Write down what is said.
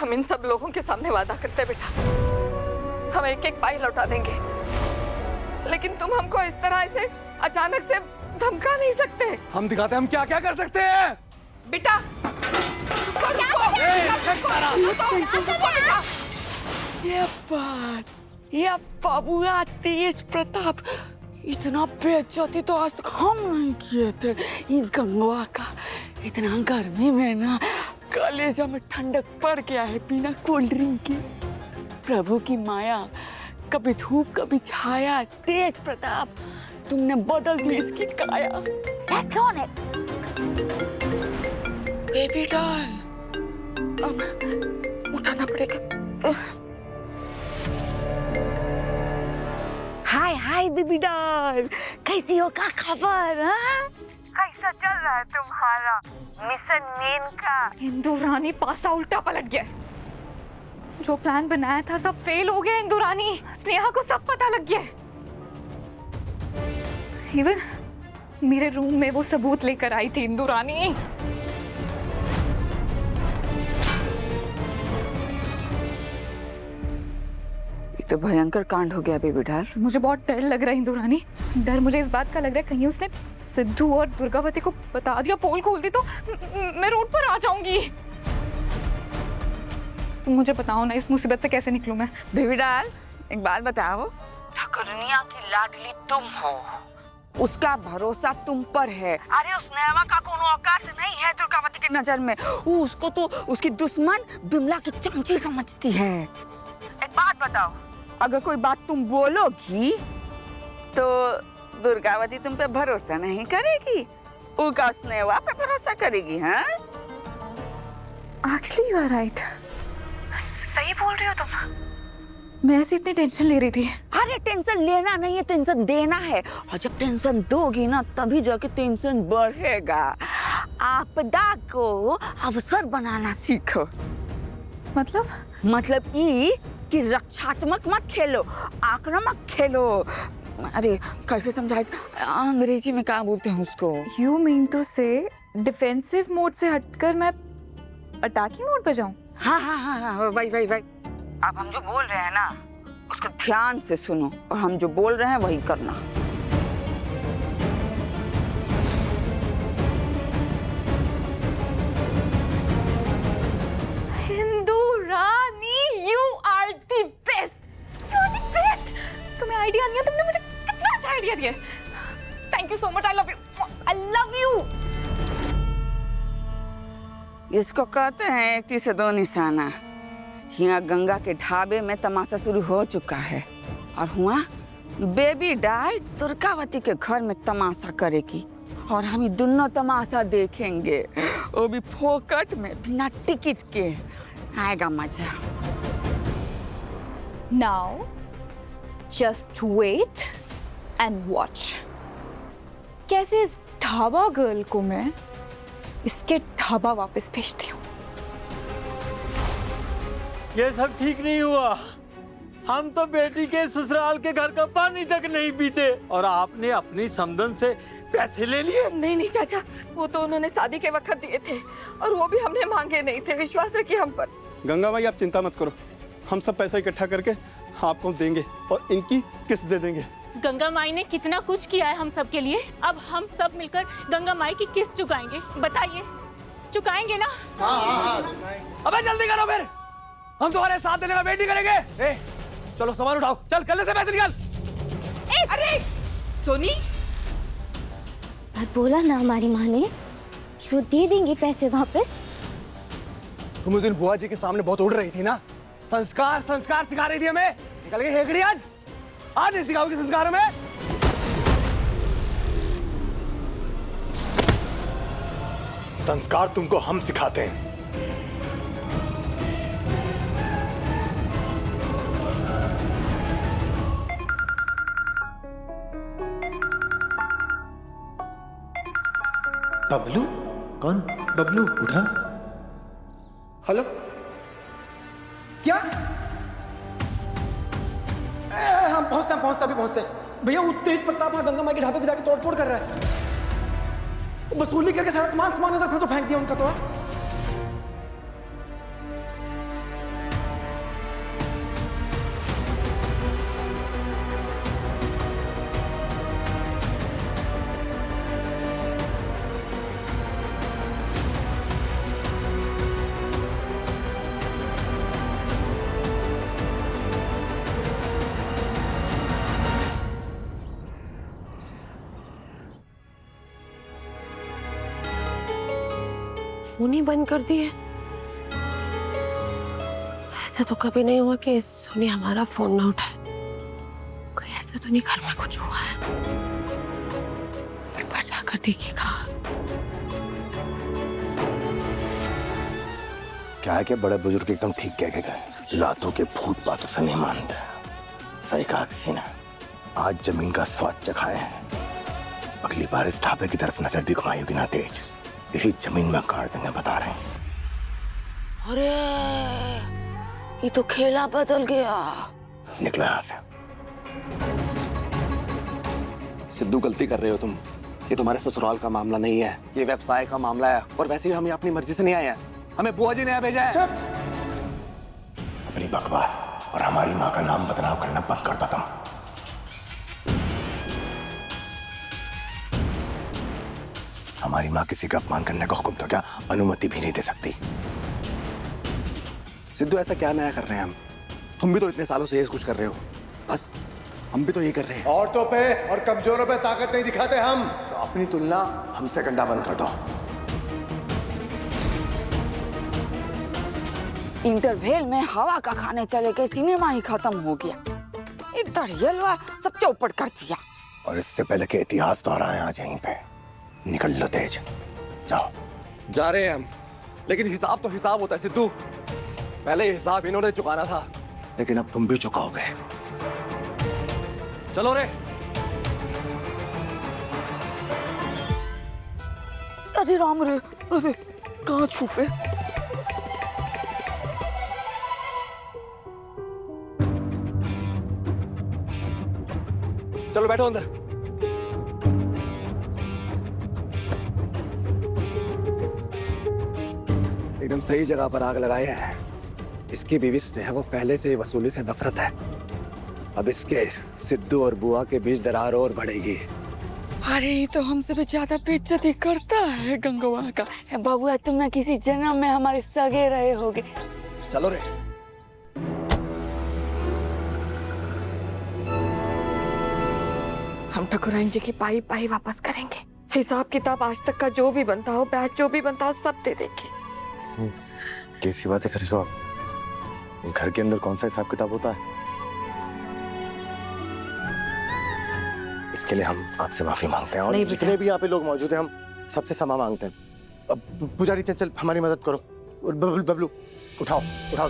हम इन सब लोगों के सामने वादा करते हैं बेटा, हम एक एक पाई लौटा देंगे, लेकिन तुम हमको इस तरह से अचानक से धमका नहीं सकते। हम दिखाते हैं हम क्या क्या कर सकते हैं। बेटा ये बाबूया तेज प्रताप, इतना बेइज्जती तो आज तक हम नहीं किए थे। ये गंगवा का इतना गर्मी में ना कलेजा में ठंडक पड़ गया है बिना कोल्ड ड्रिंक के। प्रभु की माया, कभी धूप कभी छाया। तेज प्रताप, तुमने बदल दी इसकी काया। कौन है? बेबी डॉल, अब उठाना पड़ेगा। हाय हाय बेबी डॉल, कैसी हो, क्या खबर? कैसा चल रहा है तुम्हारा मिशन मेन का? इंदु रानी पासा उल्टा पलट गया। जो प्लान बनाया था सब फेल हो गया। इंदु रानी, स्नेहा को सब पता लग गया। इवन मेरे रूम में वो सबूत लेकर आई थी इंदु रानी। तो भयंकर कांड हो गया बेबी डॉल। मुझे बहुत डर लग रहा है इंदु रानी। डर मुझे इस बात का लग रहा है कहीं उसने सिद्धू और दुर्गावती को बता दिया, पोल खोल दी तो मैं रोड पर आ जाऊंगी। तुम मुझे बताओ ना, इस मुसीबत से कैसे निकलूं मैं? बेबी डॉल, एक बात बताओ, ठाकुरनिया की लाडली तुम हो, उसका भरोसा तुम पर है। अरे उस नेवा का कोनो औकात नहीं है दुर्गावती की नजर में। वो उसको तो उसकी दुश्मन बिमला की चमची समझती है। एक बात बताओ, अगर कोई बात तुम बोलोगी तो दुर्गावती तुम पे भरोसा नहीं करेगी, उसका स्नेहा पे भरोसा करेगी। हाँ, एक्चुअली यू आर राइट, सही बोल रही हो तुम। मैं ऐसी इतनी टेंशन ले रही थी। अरे टेंशन लेना नहीं है, टेंशन देना है। और जब टेंशन दोगी ना तभी जाके टेंशन बढ़ेगा। आपदा को अवसर बनाना सीखो। मतलब ये कि रक्षात्मक मत खेलो, आक्रामक खेलो। अरे कैसे समझाए, अंग्रेजी में क्या बोलते हैं उसको? You mean to say defensive mode से हटकर मैं अटैकिंग मोड पे जाऊं? हाँ हाँ हाँ हाँ, वही। अब हम जो बोल रहे हैं ना उसको ध्यान से सुनो और हम जो बोल रहे हैं वही करना। हिंदू रानी, you are the best. You are the best. तुम्हें आइडिया नहीं है, तुमने मुझे कितना अच्छा आइडिया दिया। Thank you so much. I love you. I love you. इसको कहते हैं एक तीर से दो निशाना। यहाँ गंगा के ढाबे में तमाशा शुरू हो चुका है और हुआ बेबी डॉल दुर्गावती के घर में तमाशा करेगी और हम दोनों तमाशा देखेंगे, वो भी फोकट में बिना टिकट के। आएगा मजा। Now, just wait and watch. कैसे इस ढाबा गर्ल को मैं इसके ढाबा वापस भेजती हूँ। ये सब ठीक नहीं हुआ। हम तो बेटी के ससुराल के घर का पानी तक नहीं पीते और आपने अपनी समधन से पैसे ले लिए। नहीं चाचा, वो तो उन्होंने शादी के वक्त दिए थे और वो भी हमने मांगे नहीं थे। विश्वास रखिए हम पर। गंगा माई आप चिंता मत करो, हम सब पैसा इकट्ठा करके आपको देंगे और इनकी किस्त दे देंगे। गंगा माई ने कितना कुछ किया है हम सब के लिए, अब हम सब मिलकर गंगा माई की किस्त चुकाएंगे। बताइए, चुकाएंगे ना? हाँ, अबे जल्दी करो, फिर हम तुम्हारे साथ देने में वेट नहीं करेंगे। चलो सामान उठाओ, चल कल से पैसे निकाल। अरे सोनी, पर बोला ना हमारी माँ ने कि वो दे देंगे पैसे वापस। तुम उस दिन बुआ जी के सामने बहुत उड़ रही थी ना, संस्कार सिखा रही थी हमें। निकल गई हेकड़ी आज नहीं सिखाओगी संस्कार में। संस्कार तुमको हम सिखाते हैं। बबलू? कौन? बबलू उठा। हेलो, क्या? हम पहुंचते हैं भैया। वो तेज प्रताप हाँ गंगा माई के ढाबे पे जाके तोड़फोड़ कर रहा है। वसूली करके सारा सामान उधर तो फेंक दिया उनका। तो फोन ही बंद कर दिए। ऐसा तो कभी नहीं हुआ कि सुनी हमारा फोन ना उठाए। कोई ऐसा तो नहीं घर में कुछ हुआ है। एक बार जाकर देखिएगा। क्या है कि बड़े बुजुर्ग एकदम ठीक कह के गए, लातों के भूत बातों से नहीं मानते। सही कहा किसी ने, आज जमीन का स्वाद चखाए हैं। अगली बार इस ढाबे की तरफ नजर भी घुमाई होगी ना तेज, इसी जमीन में काट देंगे, बता रहे हैं। अरे ये तो खेला बदल गया। निकलो यहाँ से। सिद्धू, गलती कर रहे हो तुम। ये तुम्हारे ससुराल का मामला नहीं है, ये व्यवसाय का मामला है। और वैसे भी हम अपनी मर्जी से नहीं आए हैं, हमें बुआ जी ने यहाँ भेजा है। अपनी बकवास और हमारी माँ का नाम बदनाम करना बंद कर दो तुम। हमारी माँ किसी का अपमान करने का हुक्म तो क्या अनुमति भी नहीं दे सकती। सिद्धू, ऐसा क्या नया कर रहे हैं हम? तुम भी तो इतने सालों से ये कुछ कर रहे हो, बस हम भी तो ये कर रहे हैं। औरतों पे और कमजोरों पे ताकत नहीं दिखाते हम, तो अपनी तुलना हमसे करना बंद कर दो। इंटरवेल में हवा का खाने चले गए, सिनेमा ही खत्म हो गया। इधर हलवा सब चौपट कर दिया। और इससे पहले के इतिहास दोहराए आज यहीं पे। निकल लो तेज, जाओ। जा रहे हैं हम, लेकिन हिसाब तो हिसाब होता है सिद्धू। पहले ये हिसाब इन्होंने चुकाना था, लेकिन अब तुम भी चुकाओगे। चलो रे। अरे राम रे, अरे कहाँ छुपे? चलो बैठो अंदर। एकदम सही जगह पर आग लगाई है। इसकी बीवी स्नेहा को पहले से ही वसूली से नफरत है। अब इसके सिद्धू और बुआ के बीच दरार और बढ़ेगी। अरे ये तो हमसे भी ज्यादा बेइज्जती करता है गंगवा का। बाबूआ, तुम ना किसी जन्म में हमारे सगे रहे होगे। चलो रे। हम ठकुराइन जी की पाई पाई वापस करेंगे। हिसाब किताब आज तक का जो भी बनता हो, ब्याज जो भी बनता हो, सब दे देंगे। कैसी बातें कर रही हो आप? ये घर के अंदर कौन सा हिसाब किताब होता है? इसके लिए हम आपसे माफी मांगते हैं, और जितने भी यहाँ पे लोग मौजूद हैं हम सबसे क्षमा मांगते हैं। अब पुजारी चल हमारी मदद करो। बबलू, उठाओ उठाओ।